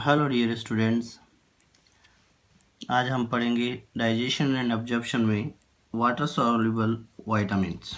Hello dear students, आज हम पढ़ेंगे डाइजेशन एंड एब्जॉर्प्शन में water soluble vitamins.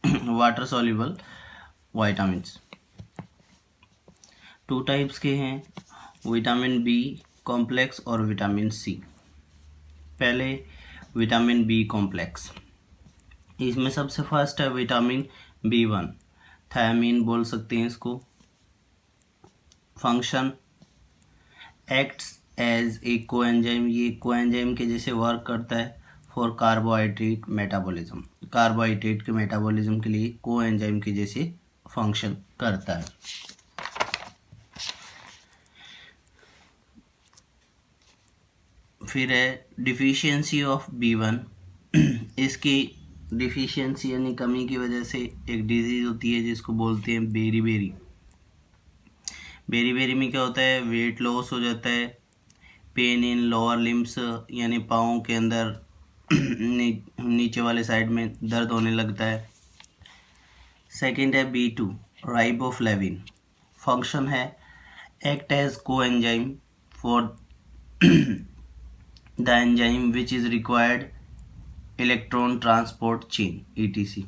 Water soluble vitamins two types के हैं, विटामिन बी कॉम्प्लेक्स और विटामिन सी। पहले विटामिन बी कॉम्प्लेक्स, इसमें सबसे फर्स्ट है विटामिन B1, थायमीन बोल सकते हैं इसको। Function acts as a coenzyme, ये कोएंजाइम के जैसे वर्क करता है फॉर कार्बोहाइड्रेट मेटाबॉलिज्म, कार्बोहाइड्रेट के मेटाबॉलिज्म के लिए कोएंजाइम के जैसे फंक्शन करता है। फिर है डिफिशियंसी ऑफ B1, इसकी डिफिशियंसी यानी कमी की वजह से एक डिजीज़ होती है जिसको बोलते हैं बेरी बेरी। बेरी बेरी में क्या होता है, वेट लॉस हो जाता है, पेन इन लोअर लिम्स यानी पाँव के अंदर नीचे वाले साइड में दर्द होने लगता है। सेकंड है B2 राइबोफ्लेविन, फंक्शन है एक्ट एज को enzyme for the enzyme which is required electron transport chain ETC।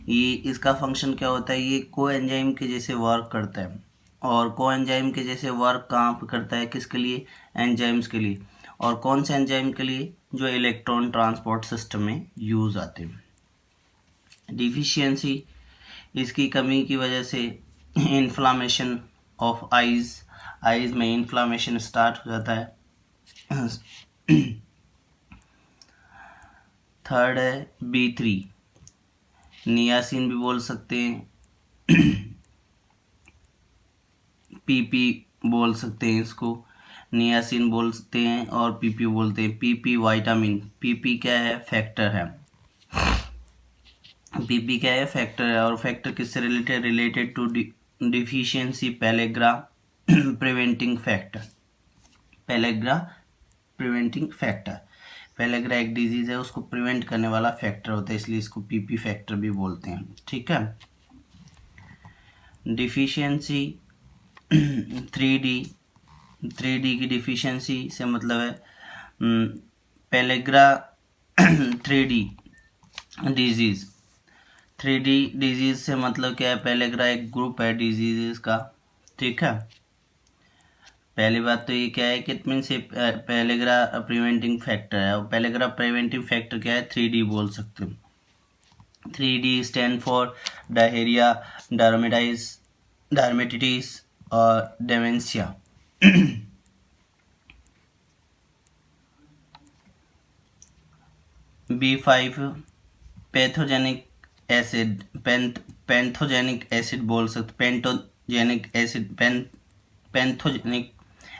ये इसका फंक्शन क्या होता है, ये को एंजाइम के जैसे वर्क करता है। और को एंजाइम के जैसे वर्क कहाँ पर करता है, किसके लिए, एंजाइम्स के लिए। और कौन से एंजाइम के लिए, जो इलेक्ट्रॉन ट्रांसपोर्ट सिस्टम में यूज़ आते हैं। डिफिशियंसी, इसकी कमी की वजह से इन्फ्लामेशन ऑफ आइज़ में इन्फ्लामेशन स्टार्ट हो जाता है। थर्ड है B3, नियासिन भी बोल सकते हैं, PP बोल सकते हैं इसको, नियासिन बोलते हैं और PP बोलते हैं। PP विटामिन, PP क्या है, फैक्टर है। PP क्या है, फैक्टर है। और फैक्टर किससे related to deficiency pellagra preventing factor, pellagra preventing factor. Pellagra एक डिजीज़ है, उसको प्रिवेंट करने वाला फैक्टर होता है, इसलिए इसको PP फैक्टर भी बोलते हैं। ठीक है। डिफिशियंसी 3D की डिफिशियंसी से मतलब है pellagra 3D disease. 3D disease से मतलब क्या है, पेलेग्रा एक ग्रुप है डिजीज़ का। ठीक है। पहली बात तो ये क्या है कि it means pellagra preventing factor है। और पेलेग्रा प्रिवेंटिंग फैक्टर क्या है, 3D बोल सकते हो। 3D stand for diarrhoea, dermatitis और dementia. B5 pantothenic acid, pantothenic acid बोल सकते, पेंटोजेनिक एसिड, पैंथोजेनिक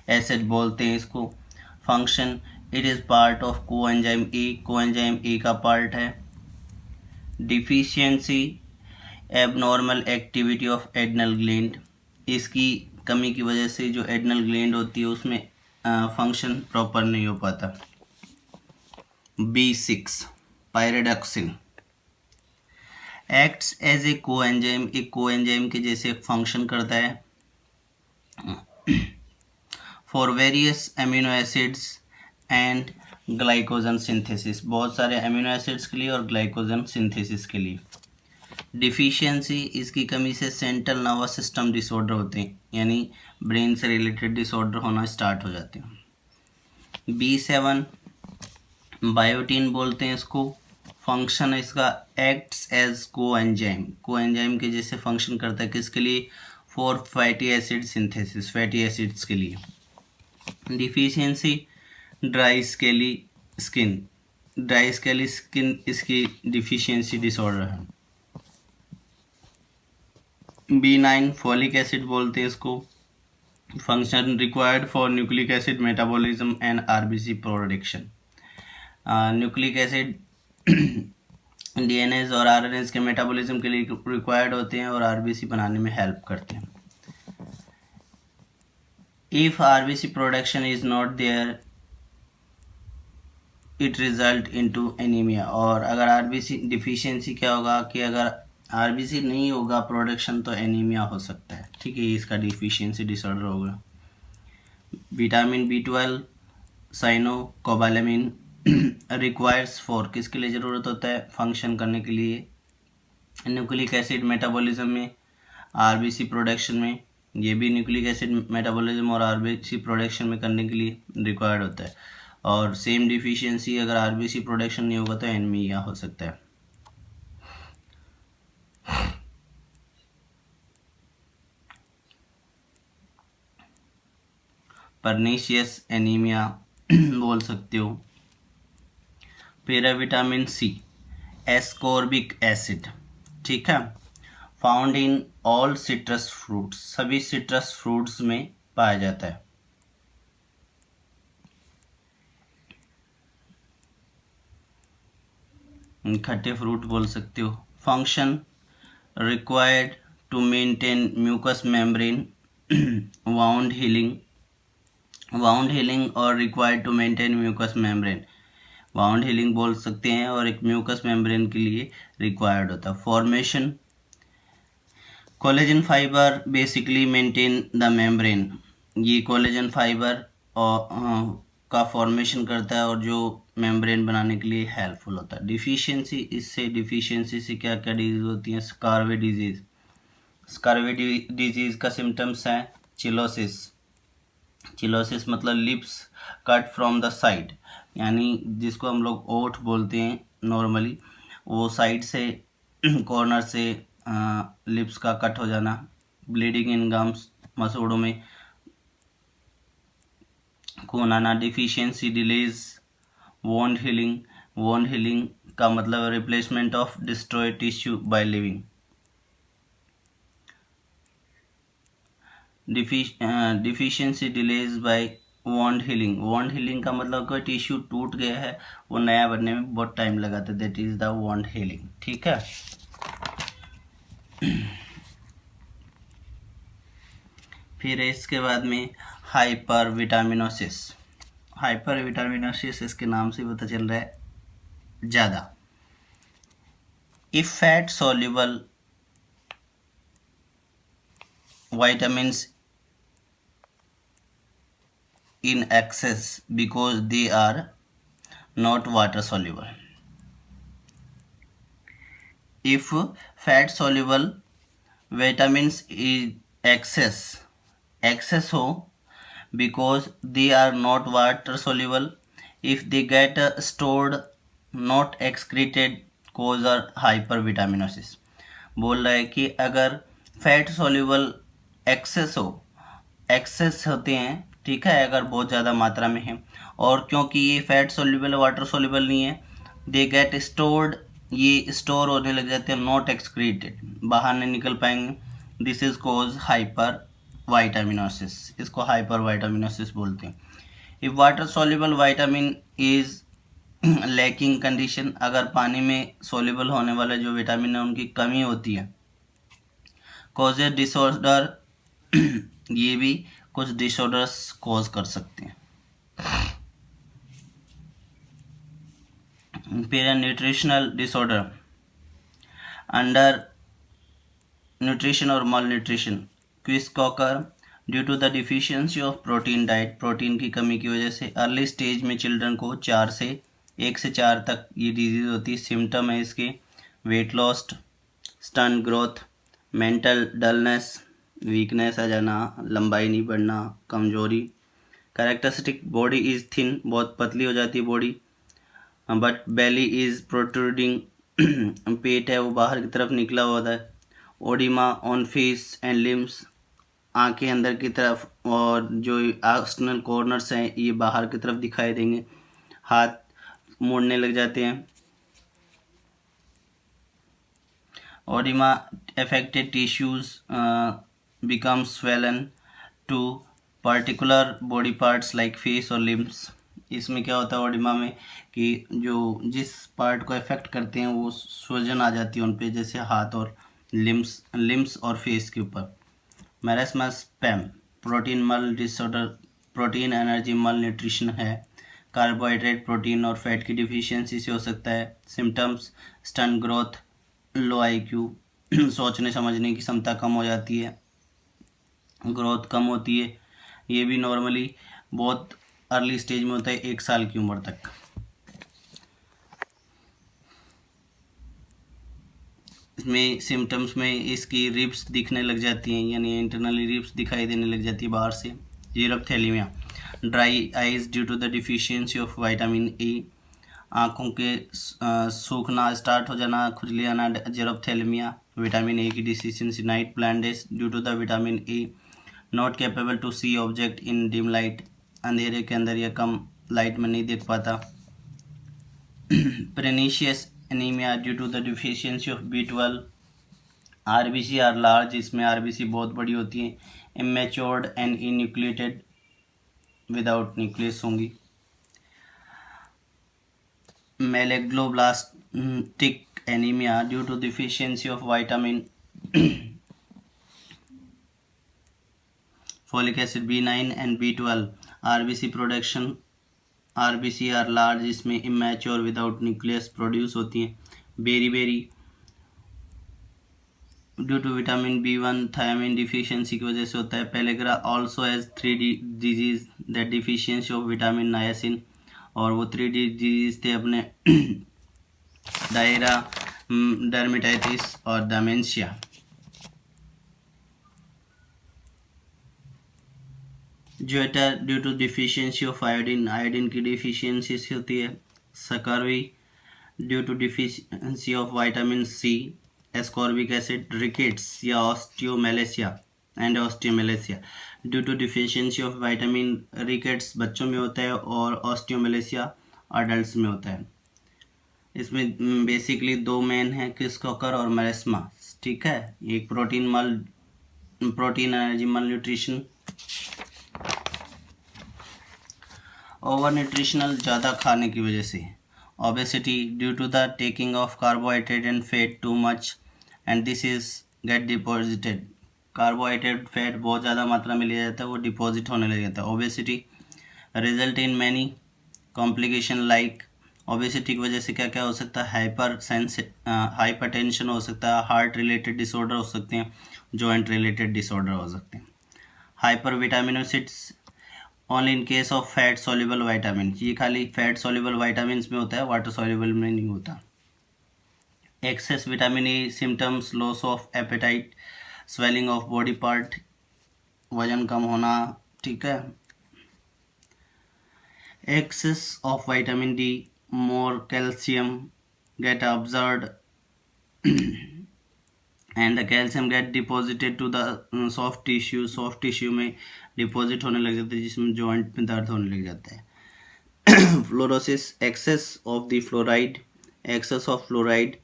एसिड बोलते हैं इसको। Function, it is part of coenzyme A, coenzyme A का पार्ट है। Deficiency abnormal activity of adrenal gland, इसकी कमी की वजह से जो एड्नल ग्लैंड होती है उसमें फंक्शन प्रॉपर नहीं हो पाता। B6 pyridoxine acts as a coenzyme, एक कोएंजाइम के जैसे फंक्शन करता है for various amino acids and glycogen synthesis, बहुत सारे एमिनो एसिड्स के लिए और ग्लाइकोजन सिंथेसिस के लिए। डिफिशियंसी, इसकी कमी से सेंट्रल नर्वस सिस्टम डिसऑर्डर होते हैं, यानी ब्रेन से रिलेटेड डिसऑर्डर होना स्टार्ट हो जाते हैं। B7 बायोटीन बोलते हैं इसको। फंक्शन है इसका एक्ट्स एज कोएंजाइम, कोएंजाइम के जैसे फंक्शन करता है, किसके लिए, for fatty acid synthesis, fatty acids के लिए। Deficiency dry scaly skin, dry scaly skin इसकी डिफिशियंसी डिसऑर्डर है। B9 फॉलिक एसिड बोलते हैं इसको। Function required for nucleic acid metabolism and RBC production. Nucleic acid DNAs और RNAs के metabolism के लिए रिक्वायर्ड होते हैं और RBC बनाने में हेल्प करते हैं। If RBC production is not there it result into anaemia, और अगर RBC डिफिशियंसी क्या होगा कि अगर RBC नहीं होगा प्रोडक्शन तो एनीमिया हो सकता है। ठीक है, इसका डिफिशियंसी डिसऑर्डर होगा। Vitamin B12 cyanocobalamin requires for, किसके लिए ज़रूरत होता है, फंक्शन करने के लिए, न्यूक्लिक एसिड मेटाबॉलिज्म में, आरबीसी प्रोडक्शन में, ये भी न्यूक्लिक एसिड मेटाबॉलिज्म और आरबीसी प्रोडक्शन में करने के लिए रिक्वायर्ड होता है। और सेम डिफिशियंसी अगर आरबीसी प्रोडक्शन नहीं होगा तो एनीमिया हो सकता है। परनीशियस एनीमिया बोल सकते हो। फिर है विटामिन सी, एस्कॉर्बिक एसिड, ठीक है, found in all citrus fruits, सभी सिट्रस फ्रूट्स में पाया जाता है। खट्टे फ्रूट बोल सकते हो। Function required to maintain mucus membrane, wound healing और required to maintain mucus membrane, wound healing बोल सकते हैं और एक म्यूकस मेम्ब्रेन के लिए रिक्वायर्ड होता है। Formation, collagen fibre basically maintain the membrane, ये कोलेजन फाइबर का फॉर्मेशन करता है और जो मेम्ब्रेन बनाने के लिए हेल्पफुल होता है। डिफिशियंसी से क्या क्या डिजीज होती हैं, स्कारवे डिजीज का सिम्टम्स हैं चिलोसिस मतलब lips cut from the side, यानी जिसको हम लोग ओठ बोलते हैं नॉर्मली, वो साइड से कॉर्नर से लिप्स का कट हो जाना। ब्लीडिंग इन गम्स, मसूड़ों में खून आना। डिफिशियंसी डिलेज वोंड हीलिंग का मतलब replacement of destroyed tissue by living. Deficiency delays by wound healing का मतलब कोई टिश्यू टूट गया है, वो नया बनने में बहुत टाइम लगाता है, that is the wound healing, ठीक है। फिर इसके बाद में हाइपर विटामिनोसिस इसके नाम से पता चल रहा है ज़्यादा। If fat soluble vitamins in excess because they are not water soluble. If fat soluble vitamins is excess ho because they are not water soluble, if they get stored not excreted cause or hypervitaminosis। बोल रहा है कि अगर fat soluble access होते हैं, ठीक है, अगर बहुत ज़्यादा मात्रा में है, और क्योंकि ये फैट सॉल्युबल वाटर सॉल्युबल नहीं है, दे गेट स्टोर्ड, ये स्टोर होने लग जाते हैं, नॉट एक्सक्रीटेड, बाहर नहीं निकल पाएंगे, दिस इज कोज हाइपर वाइटामिनोसिस, इसको हाइपर वाइटामिनोसिस बोलते हैं। If water soluble vitamin is lacking condition, अगर पानी में सॉल्युबल होने वाले जो विटामिन है उनकी कमी होती है, कॉजेज डिसऑर्डर, ये भी कुछ डिसऑर्डर्स कॉज कर सकते हैं। फिर न्यूट्रिशनल डिसऑर्डर, अंडर न्यूट्रिशन और malnutrition, kwashiorkor due to the deficiency of protein diet, protein की कमी की वजह से अर्ली स्टेज में चिल्ड्रन को 1 से 4 तक ये डिजीज़ होती है। सिम्टम है इसके weight lost, stunt growth, mental dullness, weakness आ जाना, लंबाई नहीं बढ़ना, कमजोरी। कैरेक्टरिस्टिक बॉडी इज़ थिन, बहुत पतली हो जाती है body, but belly is protruding, पेट है वो बाहर की तरफ निकला हुआ होता है। Oedema on face and limbs, आंखें अंदर की तरफ और जो एक्सटर्नल कॉर्नर्स हैं ये बाहर की तरफ दिखाई देंगे, हाथ मुड़ने लग जाते हैं। Oedema affected tissues become swollen to particular body parts like face और limbs। इसमें क्या होता है ओडिमा में कि जो जिस पार्ट को अफेक्ट करते हैं वो सूजन आ जाती है उन पे, जैसे हाथ और लिम्स और फेस के ऊपर। मैरस्मस पैम, प्रोटीन मल डिसऑर्डर, प्रोटीन एनर्जी मल न्यूट्रिशन है, कार्बोहाइड्रेट प्रोटीन और फैट की डिफिशियंसी से हो सकता है। सिम्टम्स स्टंट ग्रोथ, लो IQ, सोचने समझने की क्षमता कम हो जाती है, ग्रोथ कम होती है, ये भी नॉर्मली बहुत अर्ली स्टेज में होता है, 1 साल की उम्र तक। इसमें सिम्टम्स में इसकी रिब्स दिखने लग जाती हैं, यानी इंटरनली रिब्स दिखाई देने लग जाती है बाहर से। Xerophthalmia, dry eyes due to the deficiency of vitamin A, आँखों के सूखना स्टार्ट हो जाना, खुजली आना, जेरोप्थेलिमिया, विटामिन ए की डिफिशियंसी। Night blindness due to the vitamin A, not capable to see object in dim light, अंधेरे के अंदर या कम लाइट में नहीं देख पाता। Pernicious anaemia due to the deficiency of B12, RBC are large, इसमें आरबीसी बहुत बड़ी होती है। Immatured and enucleated, without nucleus होंगी। Megaloblastic anaemia due to deficiency of vitamin folic acid B9 and B12, RBC production, RBC are large, इसमें immature without nucleus produce होती हैं। Beri due to vitamin B1 thiamine deficiency की वजह से होता है। Pellagra also has 3D disease that deficiency of vitamin niacin, और वो 3D डिजीज थे अपने डायरा, डर्मेटाइटिस और dementia. Goitre due to deficiency of iodine, iodine की डिफिशियंसी से होती है। Scurvy due to deficiency of vitamin C. Ascorbic acid, rickets या osteomalacia due to deficiency of vitamin. Rickets बच्चों में होता है और ऑस्टियोमेलेसिया अडल्ट में होता है। इसमें बेसिकली दो मेन है, क्रिस्कोकर और मेरेस्मा, ठीक है। एक protein energy malnutrition, over nutritional, ज़्यादा खाने की वजह से। Obesity due to the taking of carbohydrate and fat too much and this is get deposited, carbohydrate fat बहुत ज़्यादा मात्रा में लिया जाता है, वो डिपॉजिट होने लग जाता है। Obesity result in many complication like, obesity की वजह से क्या क्या हो सकता है, हाइपरटेंशन हो सकता है, हार्ट रिलेटेड डिसऑर्डर हो सकते हैं, जॉइंट रिलेटेड डिसऑर्डर हो सकते हैं। Hypervitaminosis only in case of fat soluble vitamin, ये खाली फैट सोल्यूबल वाइटामिन में होता है, वाटर सोल्यूबल में नहीं होता। Excess vitamin A symptoms, loss of appetite, swelling of body part, वजन कम होना, ठीक है। Excess of vitamin D, more calcium get absorbed and the calcium get deposited to the soft tissue में डिपॉजिट होने लग जाता है, जिसमें जॉइंट में दर्द होने लग जाता है। Fluorosis, excess of the fluoride, excess of fluoride,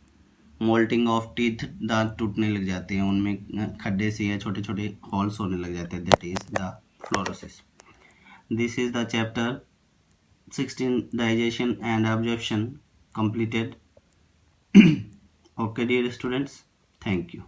mottling of teeth, दांत टूटने लग जाते हैं, उनमें खड्डे से या छोटे छोटे हॉल्स होने लग जाते हैं, that is the fluorosis. This is the chapter 16 digestion and absorption completed. Okay dear students, thank you.